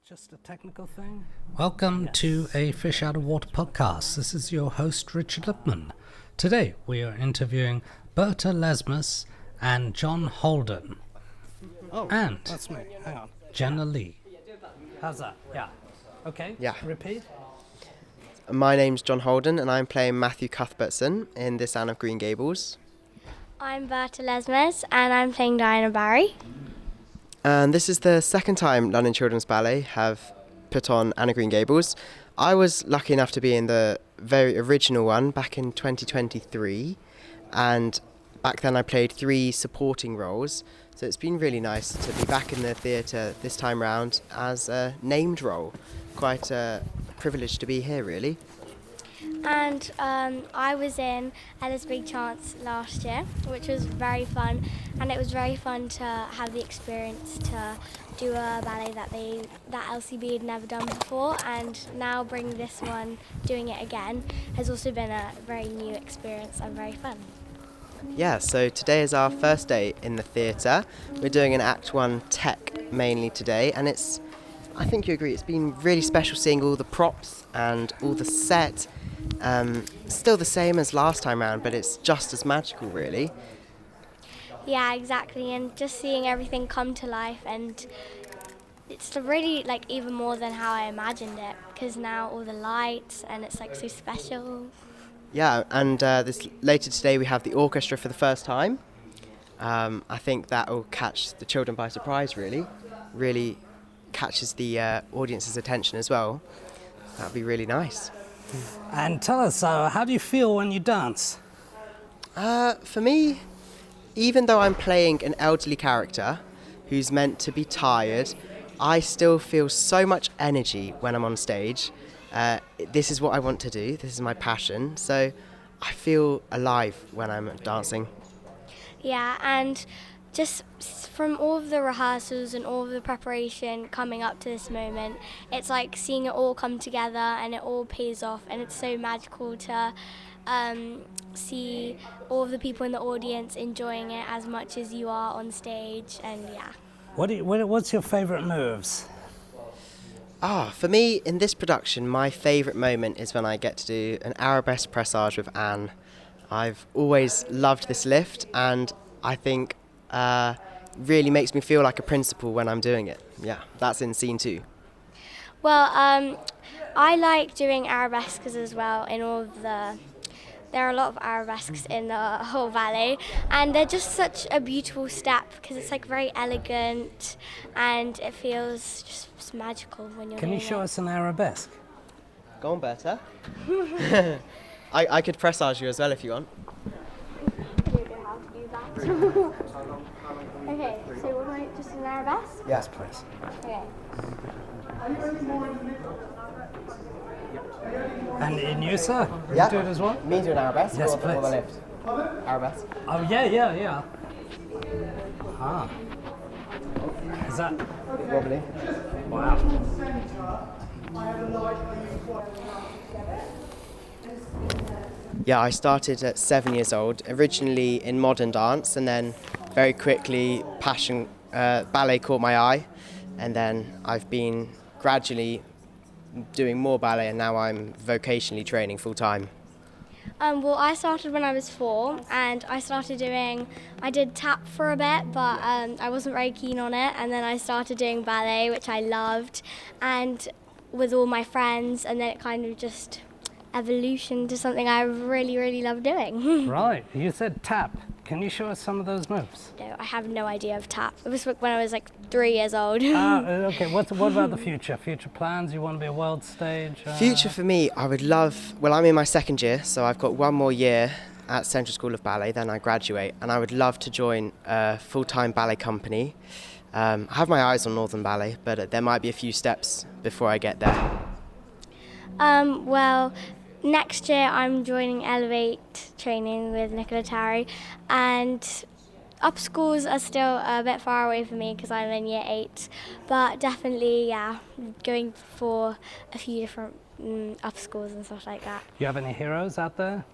Just a technical thing. Welcome to a Fish Out of Water podcast. This is your host, Richard Lipman. Today we are interviewing Berta Lesmes and John Holden. Oh, and that's me. Hang on. Jenna Lee. How's that? Yeah. Okay. Yeah. Repeat. My name's John Holden and I'm playing Matthew Cuthbertson in this Anne of Green Gables. I'm Berta Lesmes and I'm playing Diana Barry. And this is the second time London Children's Ballet have put on Anne of Green Gables. I was lucky enough to be in the very original one back in 2023, and back then I played 3 supporting roles, so it's been really nice to be back in the theatre this time round as a named role. Quite a privilege to be here, really. And I was in Ella's Big Chance last year, which was very fun, and it was very fun to have the experience to do a ballet that LCB had never done before, and now bring this one, doing it again, has also been a very new experience and very fun. Yeah, so today is our first day in the theatre. We're doing an Act 1 tech mainly today, and I think you agree, it's been really special seeing all the props and all the set. Still the same as last time round, but it's just as magical, really. Yeah, exactly, and just seeing everything come to life, and it's really even more than how I imagined it, because now all the lights and it's so special. Yeah, and later today we have the orchestra for the first time. I think that will catch the children by surprise, really catches the audience's attention as well. That'd be really nice. And tell us, how do you feel when you dance? For me, even though I'm playing an elderly character who's meant to be tired, I still feel so much energy when I'm on stage. This is what I want to do, this is my passion, so I feel alive when I'm dancing. Yeah, and just from all of the rehearsals and all of the preparation coming up to this moment, it's like seeing it all come together and it all pays off, and it's so magical to see all of the people in the audience enjoying it as much as you are on stage, and yeah. What's your favourite moves? For me, in this production, my favourite moment is when I get to do an arabesque pressage with Anne. I've always loved this lift, and I think really makes me feel like a principal when I'm doing it. Yeah, that's in scene 2. Well, I like doing arabesques as well. There are a lot of arabesques in the whole ballet, and they're just such a beautiful step because it's very elegant and it feels just magical when you're Can doing you show it. us an arabesque? Go on, Berta. I could pressage you as well if you want. I don't know how to do that. Okay, so we're going just an arabesque? Yes, please. Okay. And in you, sir? Yeah. You do it as well? Me do an arabesque Yes, or the please. lift? Arabesque. Oh, yeah. Ah. Is that... Wobbly. Wow. Yeah, I started at 7 years old, originally in modern dance, and then very quickly ballet caught my eye, and then I've been gradually doing more ballet, and now I'm vocationally training full time. Well, I started when I was 4, and I did tap for a bit, but I wasn't very keen on it, and then I started doing ballet, which I loved, and with all my friends, and then it kind of just evolution to something I really, really love doing. Right, you said tap. Can you show us some of those moves? No, I have no idea of tap. It was when I was 3 years old. Okay, what about the future? Future plans? You want to be a world stage? Future for me, I would love, I'm in my 2nd year, so I've got 1 more year at Central School of Ballet, then I graduate, and I would love to join a full-time ballet company. I have my eyes on Northern Ballet, but there might be a few steps before I get there. Well, next year I'm joining Elevate training with Nicola Tarry, and up schools are still a bit far away for me because I'm in year 8, but definitely, going for a few different up schools and stuff like that. Do you have any heroes out there?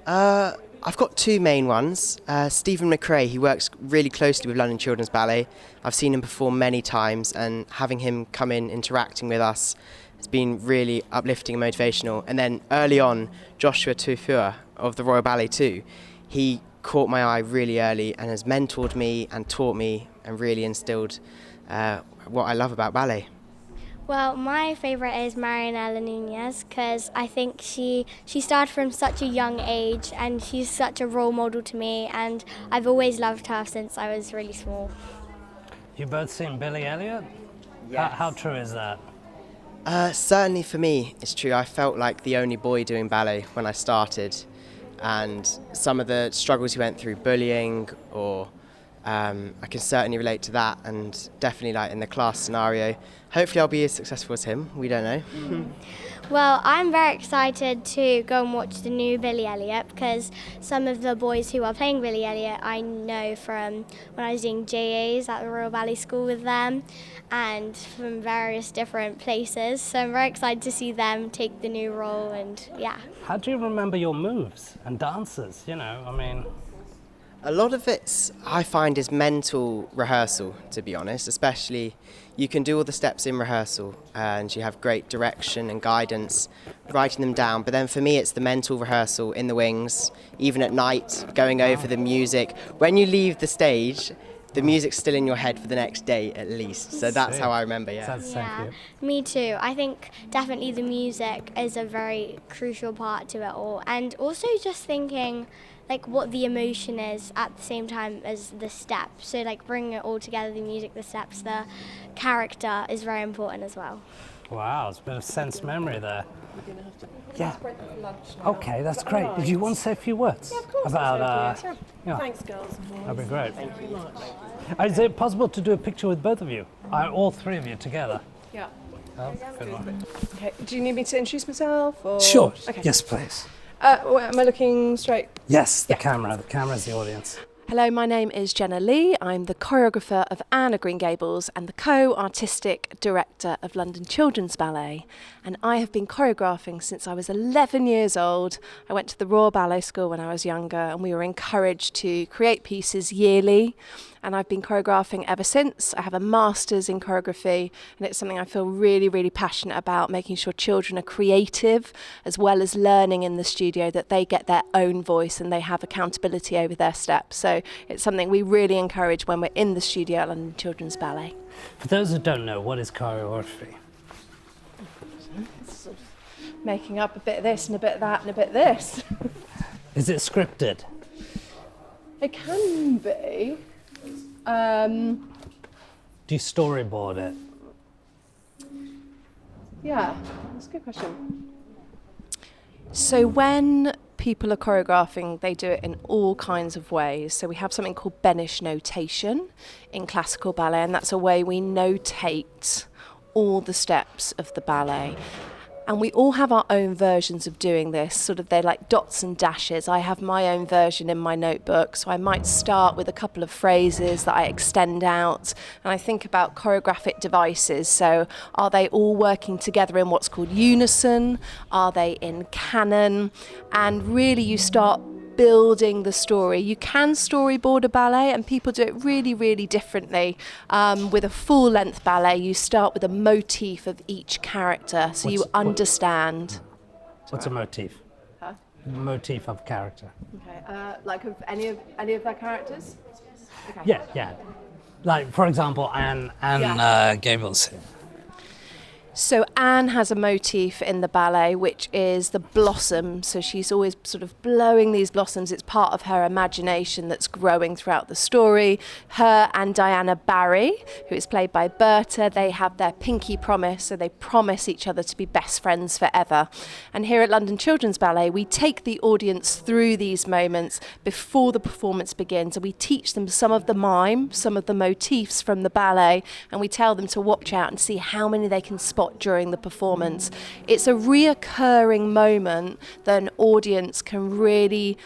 I've got two main ones. Stephen McRae, he works really closely with London Children's Ballet. I've seen him perform many times, and having him come in interacting with us has been really uplifting and motivational. And then early on, Joshua Tufua of the Royal Ballet too, he caught my eye really early and has mentored me and taught me and really instilled what I love about ballet. Well, my favourite is Marianela Nunez because I think she started from such a young age and she's such a role model to me, and I've always loved her since I was really small. You both seen Billy Elliot? Yes. How true is that? Certainly for me, it's true. I felt like the only boy doing ballet when I started, and some of the struggles he went through, bullying or I can certainly relate to that, and definitely like in the class scenario. Hopefully I'll be as successful as him, we don't know. Well, I'm very excited to go and watch the new Billy Elliot because some of the boys who are playing Billy Elliot I know from when I was doing JAs at the Royal Ballet School with them and from various different places. So I'm very excited to see them take the new role, and yeah. How do you remember your moves and dances? You know, I mean... A lot of it, I find, is mental rehearsal, to be honest. Especially, you can do all the steps in rehearsal and you have great direction and guidance writing them down. But then for me, it's the mental rehearsal in the wings, even at night, going over the music. When you leave the stage, the music's still in your head for the next day at least. So that's how I remember, yeah. That's the same for you. Me too. I think definitely the music is a very crucial part to it all. And also just thinking like what the emotion is at the same time as the steps. So like bringing it all together, the music, the steps, the character is very important as well. Wow, it's a bit of sense memory there. Yeah. Okay, that's great. Did you want to say a few words? Yeah, of course. About, yeah. Thanks, girls. That'd be great. Thank you very much. Is it possible to do a picture with both of you? All three of you together? Yeah. Oh, good one. Okay. Do you need me to introduce myself? Or? Sure. Okay. Yes, please. Am I looking straight? Yes, the camera. The camera's the audience. Hello, my name is Jenna Lee. I'm the choreographer of Green Gables and the co-artistic director of London Children's Ballet. And I have been choreographing since I was 11 years old. I went to the Royal Ballet School when I was younger, and we were encouraged to create pieces yearly. And I've been choreographing ever since. I have a master's in choreography, and it's something I feel really, really passionate about, making sure children are creative as well as learning in the studio, that they get their own voice and they have accountability over their steps. So it's something we really encourage when we're in the studio at London Children's Ballet. For those who don't know, what is choreography? Sort of making up a bit of this and a bit of that and a bit of this. Is it scripted? It can be. Do you storyboard it? Yeah, that's a good question. So when people are choreographing, they do it in all kinds of ways. So we have something called Benish notation in classical ballet, and that's a way we notate all the steps of the ballet. And we all have our own versions of doing this, sort of they're like dots and dashes. I have my own version in my notebook, so I might start with a couple of phrases that I extend out, and I think about choreographic devices. So are they all working together in what's called unison? Are they in canon? And really you start building the story. You can storyboard a ballet, and people do it really, really differently. With a full-length ballet, you start with a motif of each character, so you understand. What's a motif? Huh? Motif of character. Okay. Like of any of their characters? Okay. Yeah. Like, for example, Anne Gables. So Anne has a motif in the ballet, which is the blossom. So she's always sort of blowing these blossoms. It's part of her imagination that's growing throughout the story. Her and Diana Barry, who is played by Berta, they have their pinky promise. So they promise each other to be best friends forever. And here at London Children's Ballet, we take the audience through these moments before the performance begins. And we teach them some of the mime, some of the motifs from the ballet. And we tell them to watch out and see how many they can spot spot during the performance. It's a reoccurring moment that an audience can really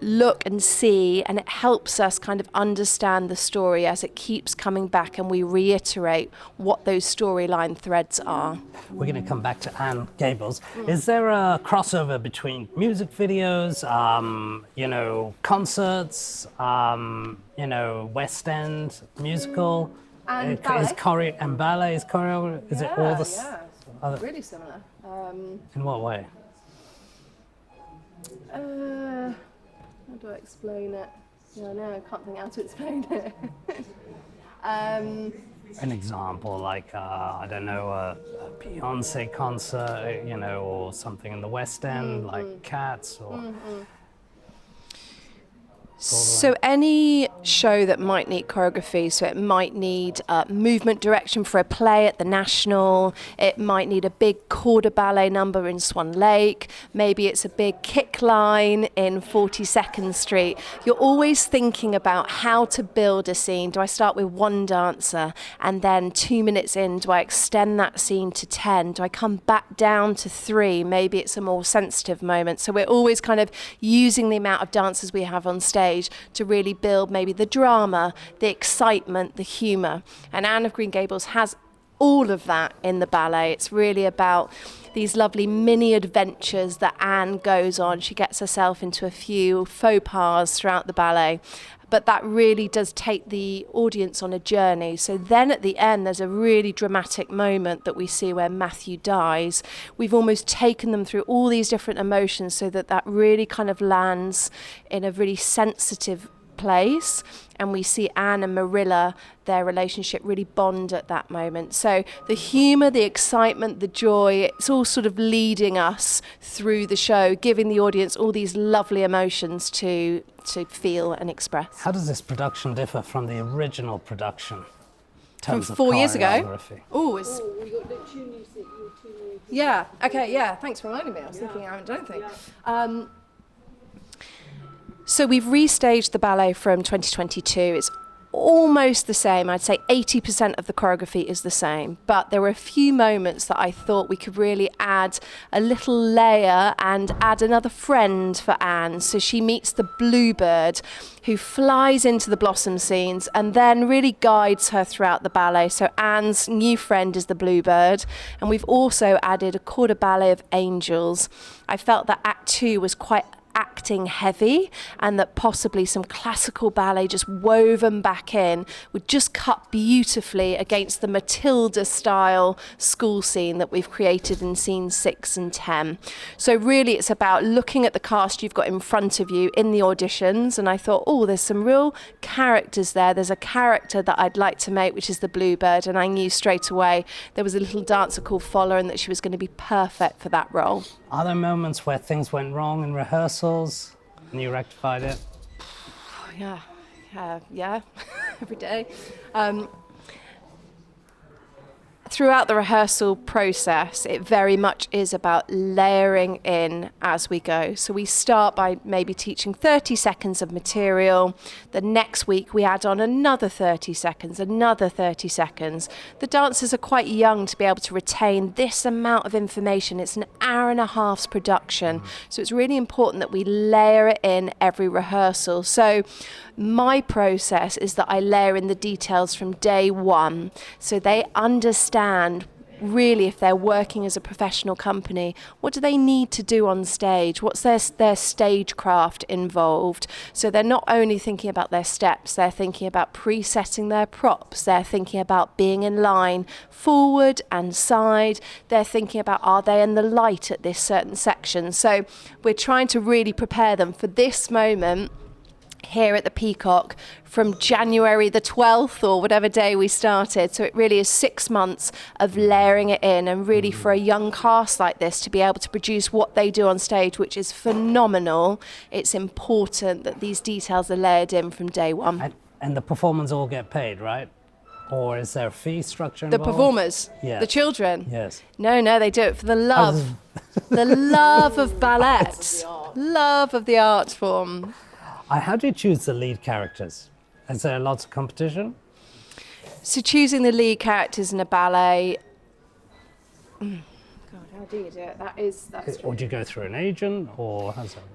look and see, and it helps us kind of understand the story as it keeps coming back and we reiterate what those storyline threads are. We're going to come back to Anne Gables. Is there a crossover between music videos, concerts, West End musical? And ballet. And ballet is choreography? Is it all the... It's really similar. In what way? How do I explain it? Yeah, no, I can't think how to explain it. An example, like, a Beyonce concert, or something in the West End, like Cats, or... So any show that might need choreography, so it might need movement direction for a play at the National, it might need a big quarter ballet number in Swan Lake, maybe it's a big kick line in 42nd Street. You're always thinking about how to build a scene. Do I start with one dancer and then 2 minutes in, do I extend that scene to 10? Do I come back down to 3? Maybe it's a more sensitive moment. So we're always kind of using the amount of dancers we have on stage to really build maybe the drama, the excitement, the humour. And Anne of Green Gables has all of that in the ballet. It's really about these lovely mini adventures that Anne goes on. She gets herself into a few faux pas throughout the ballet, but that really does take the audience on a journey. So then at the end, there's a really dramatic moment that we see where Matthew dies. We've almost taken them through all these different emotions so that really kind of lands in a really sensitive place, and we see Anne and Marilla, their relationship really bond at that moment. So the humour, the excitement, the joy, it's all sort of leading us through the show, giving the audience all these lovely emotions to feel and express. How does this production differ from the original production? From 4 years ago? We got the tune you said you were too new. Yeah, okay, yeah, thanks for reminding me. I was thinking I haven't done anything. So we've restaged the ballet from 2022. It's almost the same. I'd say 80% of the choreography is the same, but there were a few moments that I thought we could really add a little layer and add another friend for Anne. So she meets the bluebird who flies into the blossom scenes and then really guides her throughout the ballet. So Anne's new friend is the bluebird, and we've also added a quarter ballet of angels. I felt that Act 2 was quite acting heavy, and that possibly some classical ballet just woven back in would just cut beautifully against the Matilda style school scene that we've created in scenes 6 and 10. So really it's about looking at the cast you've got in front of you in the auditions, and I thought, there's some real characters there. There's a character that I'd like to make, which is the bluebird, and I knew straight away there was a little dancer called Foller and that she was going to be perfect for that role. Are there moments where things went wrong in rehearsals and you rectified it? Yeah, every day. Throughout the rehearsal process, it very much is about layering in as we go. So we start by maybe teaching 30 seconds of material. The next week we add on another 30 seconds, another 30 seconds. The dancers are quite young to be able to retain this amount of information. It's an hour and a half's production. So it's really important that we layer it in every rehearsal. So my process is that I layer in the details from day one, so they understand really, if they're working as a professional company, what do they need to do on stage? What's their stagecraft involved? So they're not only thinking about their steps, they're thinking about presetting their props, they're thinking about being in line forward and side, they're thinking about, are they in the light at this certain section? So we're trying to really prepare them for this moment here at the Peacock from January the 12th or whatever day we started. So it really is 6 months of layering it in, and really for a young cast like this to be able to produce what they do on stage, which is phenomenal, it's important that these details are layered in from day one. And the performers all get paid, right? Or is there a fee structure involved? The performers? Yeah. The children? Yes. No, they do it for the love. The love of ballet. Love of the art form. How do you choose the lead characters? Is there lots of competition? So choosing the lead characters in a ballet, God, how do you do it? That's Or do you go through an agent, or how's that work?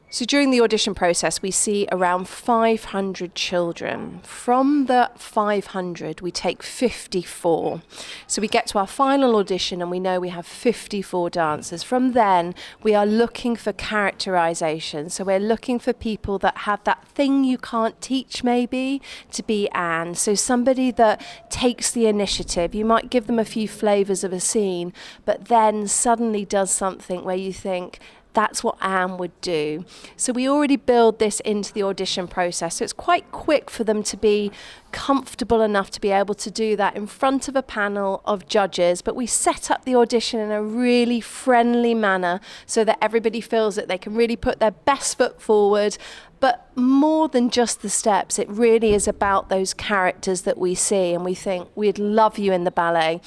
So during the audition process, we see around 500 children. From the 500, we take 54. So we get to our final audition and we know we have 54 dancers. From then, we are looking for characterization. So we're looking for people that have that thing you can't teach, maybe, to be Anne. So somebody that takes the initiative. You might give them a few flavors of a scene, but then suddenly does something where you think, that's what Anne would do. So we already build this into the audition process. So it's quite quick for them to be comfortable enough to be able to do that in front of a panel of judges. But we set up the audition in a really friendly manner so that everybody feels that they can really put their best foot forward. But more than just the steps, it really is about those characters that we see and we think, we'd love you in the ballet.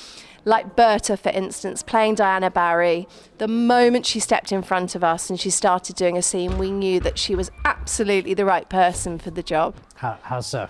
Like Berta, for instance, playing Diana Barry, the moment she stepped in front of us and she started doing a scene, we knew that she was absolutely the right person for the job. How so?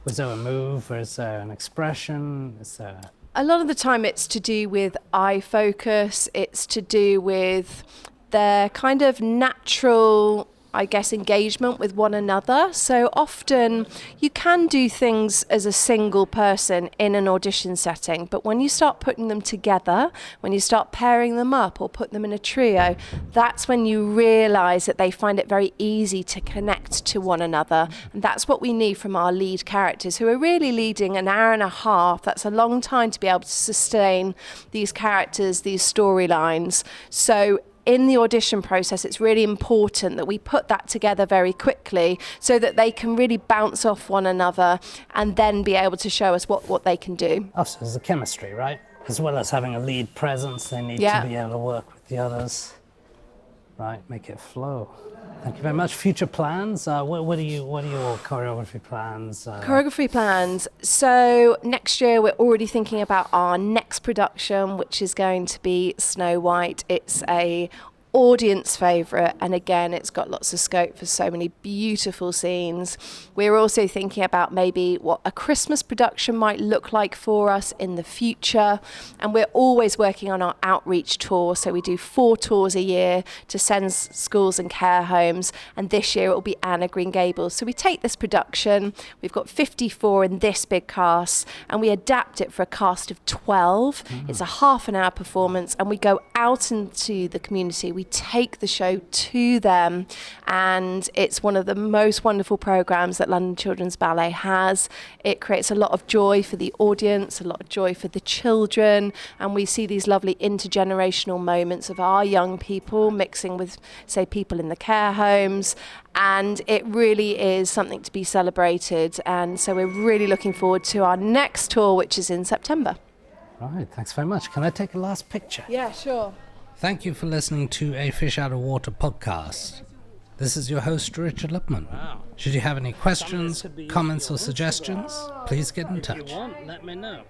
Was there a move, or is there an expression? Is there... A lot of the time it's to do with eye focus, it's to do with their kind of natural, I guess, engagement with one another. So often you can do things as a single person in an audition setting, but when you start putting them together, when you start pairing them up or put them in a trio, that's when you realise that they find it very easy to connect to one another. And that's what we need from our lead characters, who are really leading an hour and a half. That's a long time to be able to sustain these characters, these storylines. So in the audition process, it's really important that we put that together very quickly so that they can really bounce off one another and then be able to show us what they can do. Oh, so there's a chemistry, right? As well as having a lead presence, they need to be able to work with the others. Right, make it flow. Thank you very much. Future plans? What are your choreography plans? Choreography plans. So next year we're already thinking about our next production, which is going to be Snow White. It's a audience favourite, and again it's got lots of scope for so many beautiful scenes. We're also thinking about maybe what a Christmas production might look like for us in the future, and we're always working on our outreach tour. So we do 4 tours a year to send schools and care homes, and this year it will be Anne of Green Gables. So we take this production, we've got 54 in this big cast, and we adapt it for a cast of 12. It's a half an hour performance, and we go out into the community. We take the show to them, and it's one of the most wonderful programs that London Children's Ballet has. It creates a lot of joy for the audience, a lot of joy for the children, and we see these lovely intergenerational moments of our young people mixing with, say, people in the care homes, and it really is something to be celebrated. And so we're really looking forward to our next tour, which is in September. Right, thanks very much. Can I take a last picture? Yeah, sure. Thank you for listening to a Fish Out of Water podcast. This is your host, Richard Lipman. Wow. Should you have any questions, comments, or suggestions, please get in touch. If you want, let me know.